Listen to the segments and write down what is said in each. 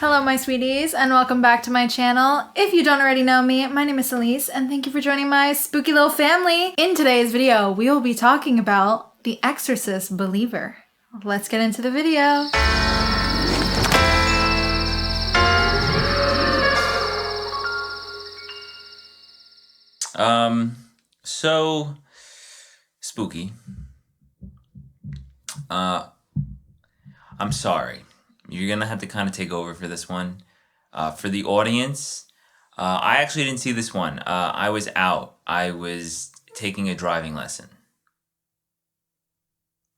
Hello, my sweeties, and welcome back to my channel. If you don't already know me, my name is Elise, and thank you for joining my spooky little family. In today's video, we will be talking about The Exorcist Believer. Let's get into the video. So spooky. I'm sorry. You're gonna have to kind of take over for this one. For the audience, I actually didn't see this one. I was out. I was taking a driving lesson.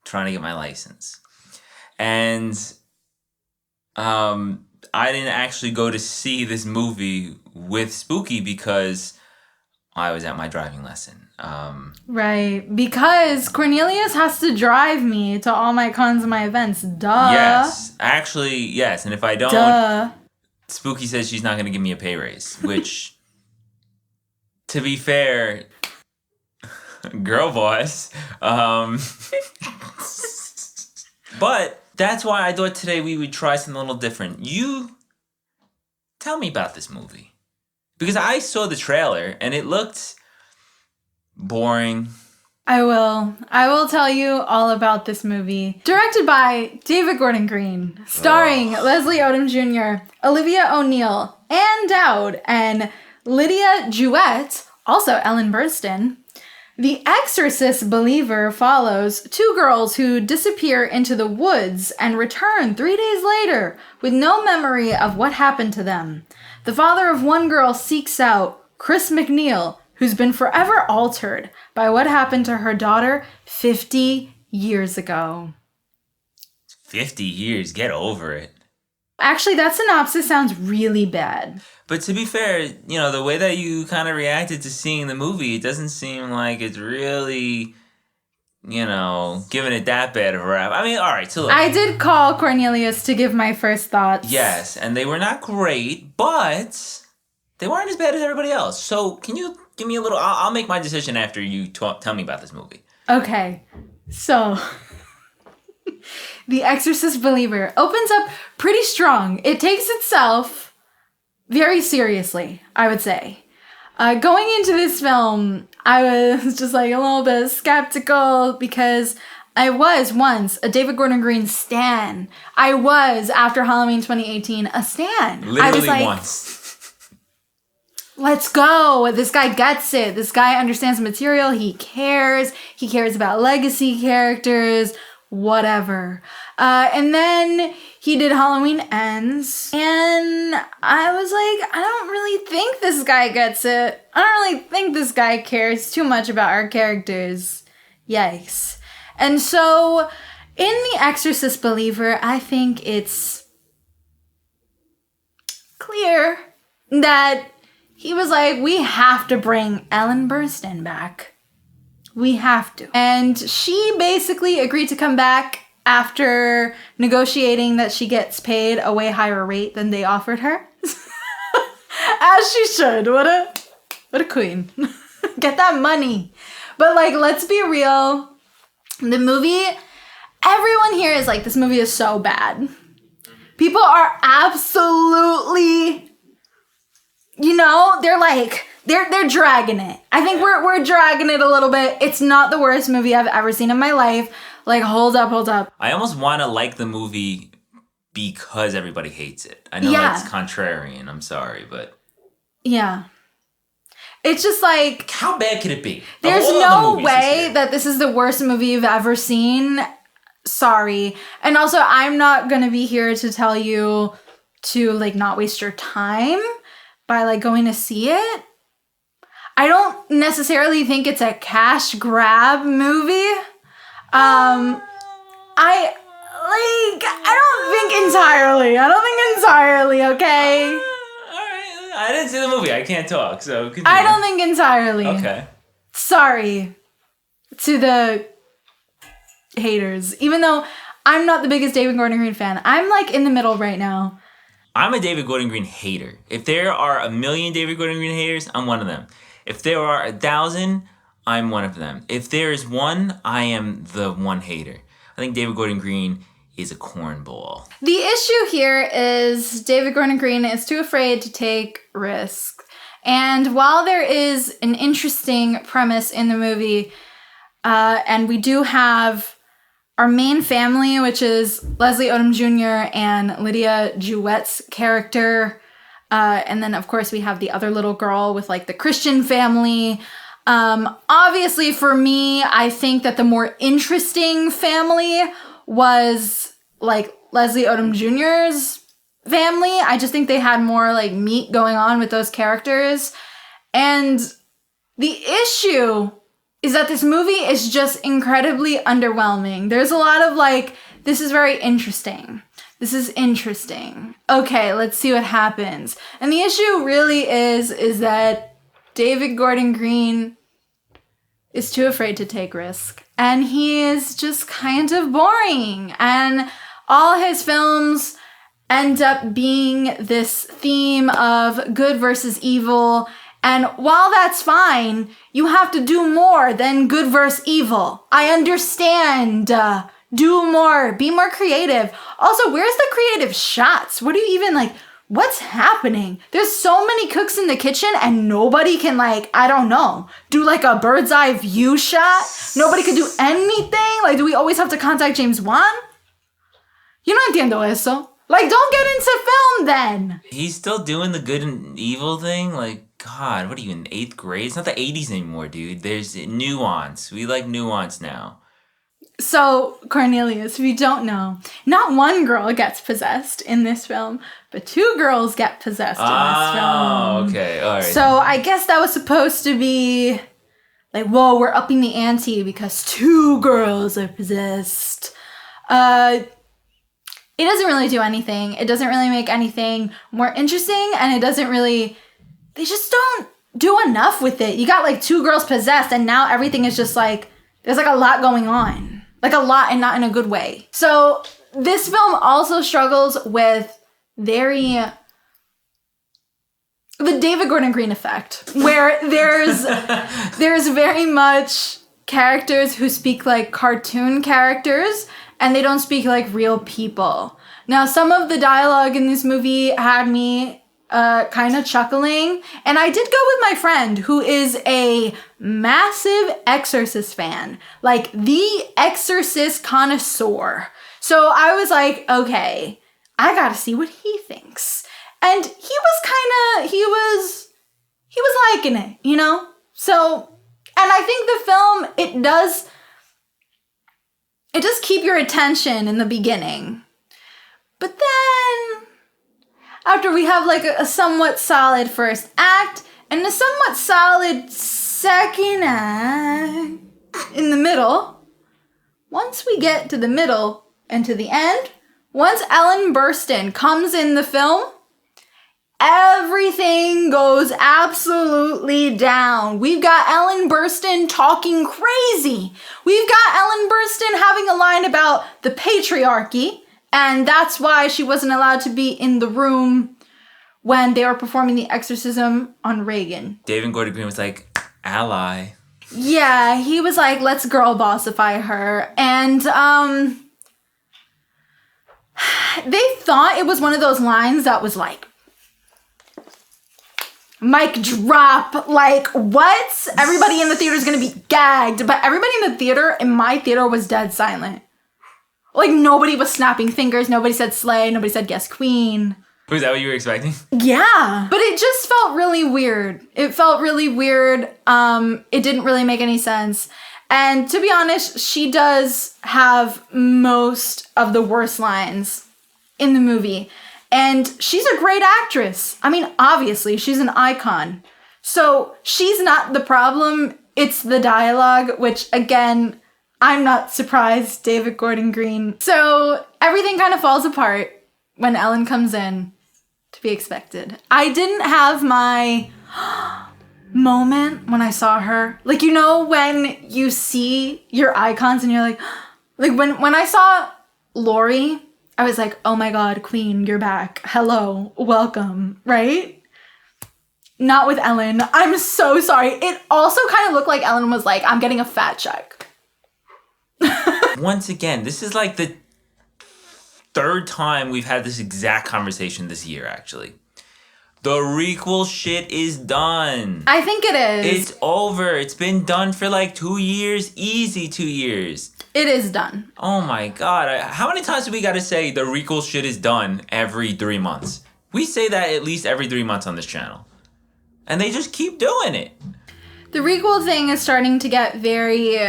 Trying to get my license. And I didn't actually go to see this movie with Spooky because I was at my driving lesson. Right, because Cornelius has to drive me to all my cons and my events. Duh. Yes, actually, yes. And if I don't, Duh. Spooky says she's not going to give me a pay raise, which, to be fair, girl boss. But that's why I thought today we would try something a little different. You tell me about this movie. Because I saw the trailer and it looked boring. I will tell you all about this movie. Directed by David Gordon Green, starring Leslie Odom Jr., Olivia O'Neill, Ann Dowd, and Lydia Jewett, also Ellen Burstyn. The Exorcist Believer follows two girls who disappear into the woods and return 3 days later with no memory of what happened to them. The father of one girl seeks out Chris McNeil, who's been forever altered by what happened to her daughter 50 years ago. 50 years, get over it. Actually, that synopsis sounds really bad. But to be fair, you know, the way that you kind of reacted to seeing the movie, it doesn't seem like it's really, you know, giving it that bad of a rap. I mean, all right, so look. I did call Cornelius to give my first thoughts. Yes, and they were not great, but they weren't as bad as everybody else. So can you give me a little... I'll make my decision after you tell me about this movie. Okay, so... The Exorcist Believer opens up pretty strong. It takes itself very seriously, I would say. Going into this film, I was just like a little bit skeptical because I was once a David Gordon Green stan. I was, after Halloween 2018, a stan. Literally I was like, once. Let's go. This guy gets it. This guy understands the material. He cares. He cares about legacy characters. Whatever. And then he did Halloween Ends, and I was like, I don't really think this guy gets it. I don't really think this guy cares too much about our characters. Yikes. And so, in The Exorcist Believer, I think it's clear that he was like, we have to bring Ellen Burstyn back. We have to. And she basically agreed to come back after negotiating that she gets paid a way higher rate than they offered her. As she should. What a queen. Get that money. But like, let's be real. The movie, everyone here is like, this movie is so bad. People are absolutely, you know, they're like... They're dragging it. I think we're dragging it a little bit. It's not the worst movie I've ever seen in my life. Like, hold up. I almost want to like the movie because everybody hates it. I know that's contrarian. I'm sorry, but... Yeah. It's just like... How bad could it be? There's no way that this is the worst movie you've ever seen. Sorry. And also, I'm not going to be here to tell you to, like, not waste your time by, like, going to see it. I don't necessarily think it's a cash grab movie. I don't think entirely, okay? Alright, I didn't see the movie. I can't talk, so continue. I don't think entirely. Okay. Sorry to the haters. Even though I'm not the biggest David Gordon Green fan. I'm like in the middle right now. I'm a David Gordon Green hater. If there are 1 million David Gordon Green haters, I'm one of them. If there are 1,000, I'm one of them. If there is one, I am the one hater. I think David Gordon Green is a cornball. The issue here is David Gordon Green is too afraid to take risks. And while there is an interesting premise in the movie, and we do have our main family, which is Leslie Odom Jr. and Lydia Jouette's character, and then of course we have the other little girl with like the Christian family. Obviously for me, I think that the more interesting family was like Leslie Odom Jr.'s family. I just think they had more like meat going on with those characters. And the issue is that this movie is just incredibly underwhelming. There's a lot of like, this is very interesting. This is interesting. Okay, let's see what happens. And the issue really is that David Gordon Green is too afraid to take risk. And he is just kind of boring. And all his films end up being this theme of good versus evil. And while that's fine, you have to do more than good versus evil. I understand. Do more. Be more creative. Also, where's the creative shots? What do you even like? What's happening? There's so many cooks in the kitchen and nobody can like, I don't know, do like a bird's eye view shot? Nobody can do anything? Like, do we always have to contact James Wan? Yo no entiendo eso. Like, don't get into film then. He's still doing the good and evil thing? Like, God, what are you, in 8th grade? It's not the 80s anymore, dude. There's nuance. We like nuance now. So, Cornelius, if you don't know, not one girl gets possessed in this film, but 2 girls get possessed in this film. Oh, okay. All right. So, I guess that was supposed to be like, whoa, we're upping the ante because 2 girls are possessed. It doesn't really do anything. It doesn't really make anything more interesting, and it doesn't really... They just don't do enough with it. You got like 2 girls possessed, and now everything is just like... There's like a lot going on. Like a lot, and not in a good way. So this film also struggles with the David Gordon Green effect, where there's very much characters who speak like cartoon characters, and they don't speak like real people. Now, some of the dialogue in this movie had me kind of chuckling, and I did go with my friend who is a massive Exorcist fan, like the Exorcist connoisseur. So I was like, okay, I gotta see what he thinks. And he was liking it, you know? So, and I think the film, it does keep your attention in the beginning. But then, after we have like a somewhat solid first act and a somewhat solid second act in the middle, once we get to the middle and to the end, once Ellen Burstyn comes in the film, everything goes absolutely down. We've got Ellen Burstyn talking crazy. We've got Ellen Burstyn having a line about the patriarchy, and that's why she wasn't allowed to be in the room when they were performing the exorcism on Reagan. David Gordon Green was like, ally. Yeah, he was like, let's girl bossify her. And they thought it was one of those lines that was like, mic drop, like, what? Everybody in the theater is gonna be gagged. But everybody in the theater, in my theater, was dead silent. Like, nobody was snapping fingers, nobody said slay, nobody said yes queen. Was that what you were expecting? Yeah. But it just felt really weird. It felt really weird. It didn't really make any sense. And to be honest, she does have most of the worst lines in the movie. And she's a great actress. I mean, obviously, she's an icon. So she's not the problem. It's the dialogue, which, again, I'm not surprised, David Gordon Green. So everything kind of falls apart when Ellen comes in, to be expected. I didn't have my moment when I saw her. Like, you know, when you see your icons and you're like when I saw Laurie, I was like, oh my God, Queen, you're back. Hello, welcome, right? Not with Ellen. I'm so sorry. It also kind of looked like Ellen was like, I'm getting a fat check. Once again, this is like the third time we've had this exact conversation this year, actually. The requel shit is done. I think it is. It's over. It's been done for like 2 years. Easy 2 years. It is done. Oh my god. How many times do we gotta say the requel shit is done every 3 months? We say that at least every 3 months on this channel. And they just keep doing it. The requel thing is starting to get very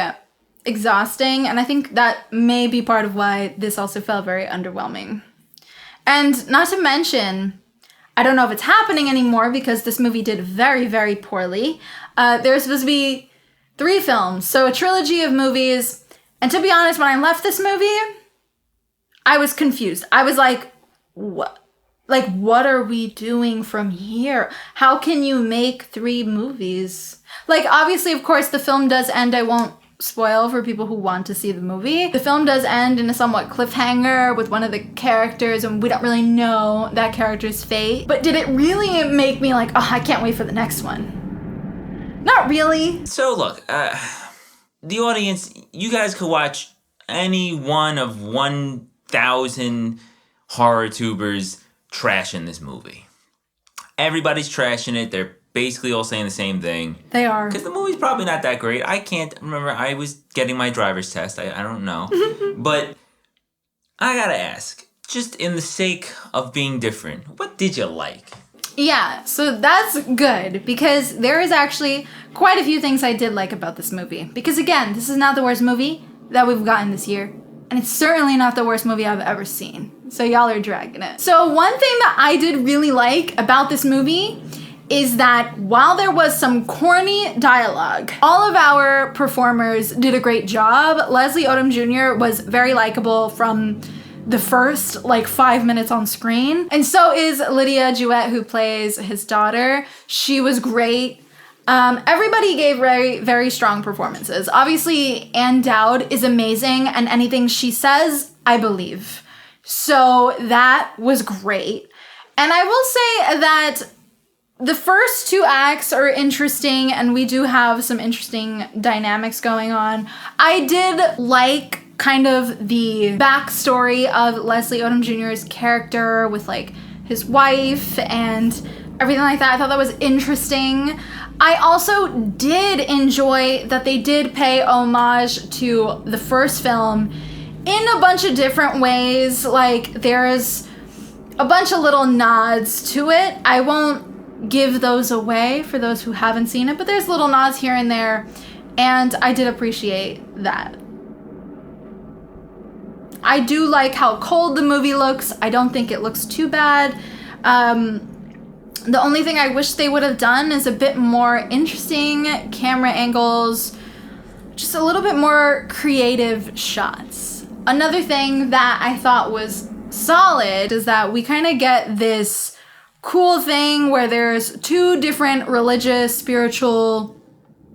exhausting, and I think that may be part of why this also felt very underwhelming. And not to mention, I don't know if it's happening anymore because this movie did very, very poorly. There's supposed to be 3 films, so a trilogy of movies. And to be honest, when I left this movie, I was confused. I was like, what? Like, what are we doing from here? How can you make 3 movies? Like, obviously, of course, the film does end. I won't spoil for people who want to see the movie. The film does end in a somewhat cliffhanger with one of the characters, and we don't really know that character's fate. But did it really make me like, oh, I can't wait for the next one? Not really. So look, the audience, you guys could watch any one of 1,000 horror tubers trashing this movie. Everybody's trashing it. They're basically all saying the same thing. They are. Because the movie's probably not that great. I can't remember. I was getting my driver's test. I don't know. But I gotta ask, just in the sake of being different, what did you like? Yeah, so that's good because there is actually quite a few things I did like about this movie. Because again, this is not the worst movie that we've gotten this year. And it's certainly not the worst movie I've ever seen. So y'all are dragging it. So one thing that I did really like about this movie is that while there was some corny dialogue, all of our performers did a great job. Leslie Odom Jr. was very likable from the first 5 minutes on screen. And so is Lydia Jewett, who plays his daughter. She was great. Everybody gave very, very strong performances. Obviously, Ann Dowd is amazing, and anything she says, I believe. So that was great. And I will say that the first 2 acts are interesting, and we do have some interesting dynamics going on. I did like kind of the backstory of Leslie Odom Jr.'s character with his wife and everything like that. I thought that was interesting. I also did enjoy that they did pay homage to the first film in a bunch of different ways. There's a bunch of little nods to it. I won't give those away for those who haven't seen it, but there's little nods here and there, and I did appreciate that. I do like how cold the movie looks. I don't think it looks too bad. The only thing I wish they would have done is a bit more interesting camera angles, just a little bit more creative shots. Another thing that I thought was solid is that we kind of get this cool thing where there's 2 different religious, spiritual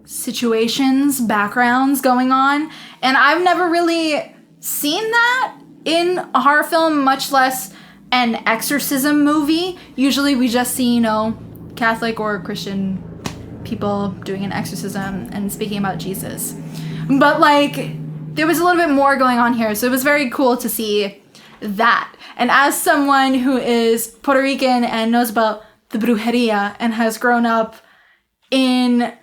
situations, backgrounds going on, and I've never really seen that in a horror film, much less an exorcism movie. Usually we just see, Catholic or Christian people doing an exorcism and speaking about Jesus. But there was a little bit more going on here, so it was very cool to see that. And as someone who is Puerto Rican and knows about the brujeria and has grown up in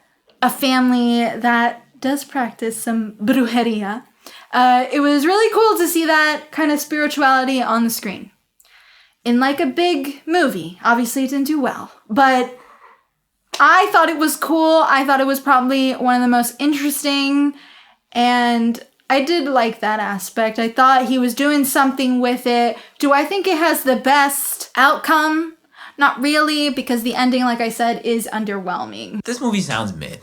a family that does practice some brujeria, it was really cool to see that kind of spirituality on the screen. In a big movie. Obviously it didn't do well, but I thought it was cool. I thought it was probably one of the most interesting, and I did like that aspect. I thought he was doing something with it. Do I think it has the best outcome? Not really, because the ending, like I said, is underwhelming. This movie sounds mid.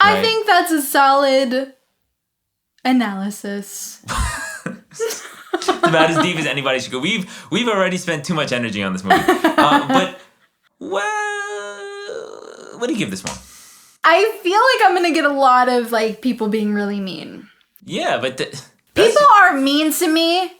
I think that's a solid analysis. It's about as deep as anybody should go. We've already spent too much energy on this movie. But, well, what do you give this one? I feel like I'm going to get a lot of, people being really mean. Yeah, but... People are mean to me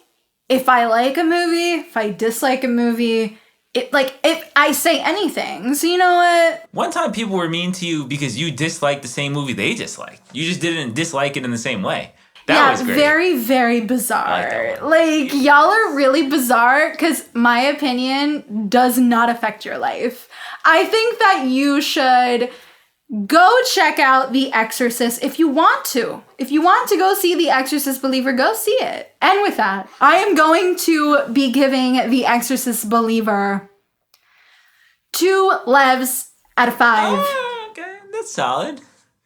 if I like a movie, if I dislike a movie, if I say anything. So you know what? One time people were mean to you because you disliked the same movie they disliked. You just didn't dislike it in the same way. That was great. Very, very bizarre. I like that one. Like, y'all are really bizarre because my opinion does not affect your life. I think that you should go check out The Exorcist if you want to. If you want to go see The Exorcist Believer, go see it. And with that, I am going to be giving The Believer 2 levs out of 5. Oh, okay, that's solid.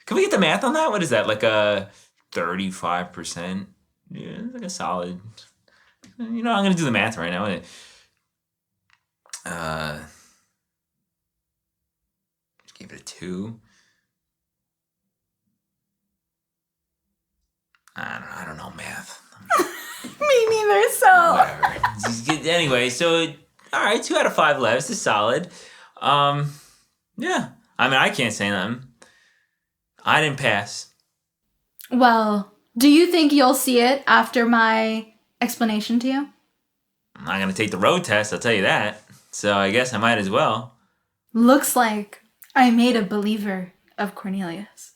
Can we get the math on that? What is that, like a 35%? Yeah, it's like a solid. You know, I'm gonna do the math right now. Just give it a 2. I don't know math. Me neither, so. Whatever. Anyway, so all right, 2 out of 5 levs is solid. Yeah. I mean, I can't say nothing. I didn't pass. Well, do you think you'll see it after my explanation to you? I'm not gonna take the road test, I'll tell you that. So I guess I might as well. Looks like I made a believer of Cornelius.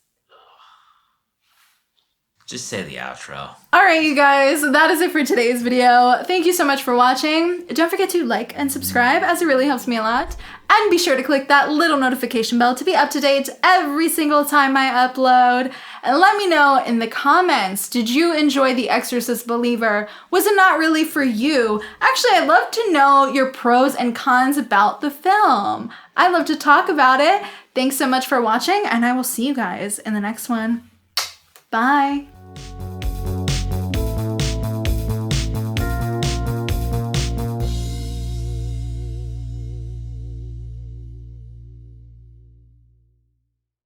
Just say the outro. Alright, you guys, that is it for today's video. Thank you so much for watching. Don't forget to like and subscribe, as it really helps me a lot. And be sure to click that little notification bell to be up to date every single time I upload. And let me know in the comments, did you enjoy The Exorcist Believer? Was it not really for you? Actually, I'd love to know your pros and cons about the film. I'd love to talk about it. Thanks so much for watching, and I will see you guys in the next one. Bye.